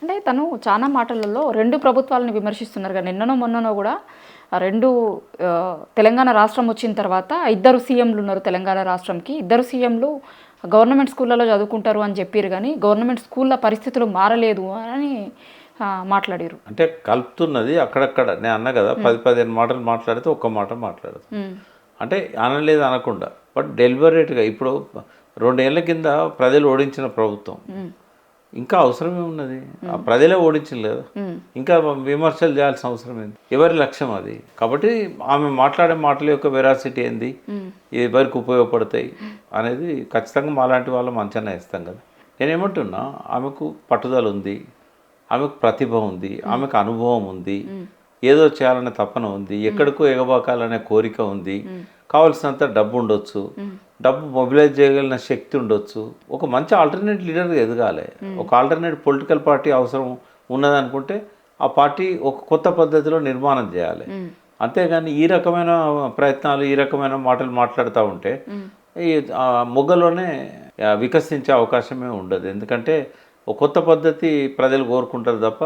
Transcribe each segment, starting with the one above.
అంటే తను చాలా మాటలలో 2 ప్రభుత్వాలను విమర్శిస్తున్నారు కదా. నిన్ననో మొన్ననో కూడా ఆ 2 తెలంగాణ రాష్ట్రం వచ్చిన తర్వాత 2 సీఎంలు ఉన్నారు తెలంగాణ రాష్ట్రంకి. 2 సీఎంలు గవర్నమెంట్ స్కూళ్ళలో చదువుకుంటారు అని చెప్పారు కానీ గవర్నమెంట్ స్కూళ్ళ పరిస్థితులు మారలేదు అని మాట్లాడారు. అంటే కలుపుతున్నది అక్కడక్కడ. నేను అన్నా కదా 10-15 మాటలు మాట్లాడితే ఒక్క మాట మాట్లాడదు. అంటే అనలేదు అనకుండా, బట్ డెలిబరేట్గా. ఇప్పుడు 2 ఏళ్ల కింద ప్రజలు ఓడించిన ప్రభుత్వం ఇంకా అవసరమే ఉన్నది. ఆ ప్రజలే ఓడించలేదు కదా, ఇంకా విమర్శలు చేయాల్సిన అవసరం ఏంది? ఎవరి లక్ష్యం అది. కాబట్టి ఆమె మాట్లాడే మాటల యొక్క వెరాసిటీ ఏంది, ఎవరికి ఉపయోగపడతాయి అనేది ఖచ్చితంగా మాలాంటి వాళ్ళం అంచనా ఇస్తాం కదా. నేనేమంటున్నా, ఆమెకు పట్టుదల ఉంది, ఆమెకు ప్రతిభ ఉంది, ఆమెకు అనుభవం ఉంది, ఏదో చేయాలనే తపన ఉంది, ఎక్కడికో ఎగబాకాలనే కోరిక ఉంది, కావాల్సినంత డబ్బు ఉండొచ్చు, డబ్బు మొబిలైజ్ చేయగలిగిన శక్తి ఉండొచ్చు. ఒక మంచి ఆల్టర్నేట్ లీడర్గా ఎదగాలి. ఒక ఆల్టర్నేట్ పొలిటికల్ పార్టీ అవసరం ఉన్నదనుకుంటే ఆ పార్టీ ఒక కొత్త పద్ధతిలో నిర్మాణం చేయాలి. అంతేగాని ఈ రకమైన ప్రయత్నాలు, ఈ రకమైన మాటలు మాట్లాడుతూ ఉంటే ఈ మొగ్గలోనే వికసించే అవకాశమే ఉండదు. ఎందుకంటే ఒక కొత్త పద్ధతి ప్రజలు కోరుకుంటారు తప్ప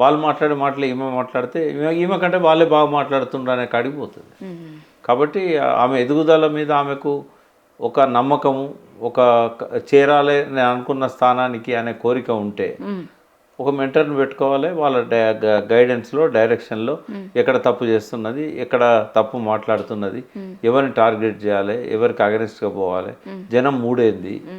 వాళ్ళు మాట్లాడే మాటలు ఈమె మాట్లాడితే ఈమె కంటే వాళ్ళే బాగా మాట్లాడుతుండ్రు అనే కాడికి పోతుంది. కాబట్టి ఆమె ఎదుగుదల మీద ఆమెకు ఒక నమ్మకము, ఒక చేరాలి నేను అనుకున్న స్థానానికి అనే కోరిక ఉంటే ఒక మెంటర్ని పెట్టుకోవాలి. వాళ్ళ గైడెన్స్లో, డైరెక్షన్లో ఎక్కడ తప్పు చేస్తున్నది, ఎక్కడ తప్పు మాట్లాడుతున్నది, ఎవరిని టార్గెట్ చేయాలి, ఎవరికి అగెనిస్ట్గా పోవాలి, జనం మూడేంది,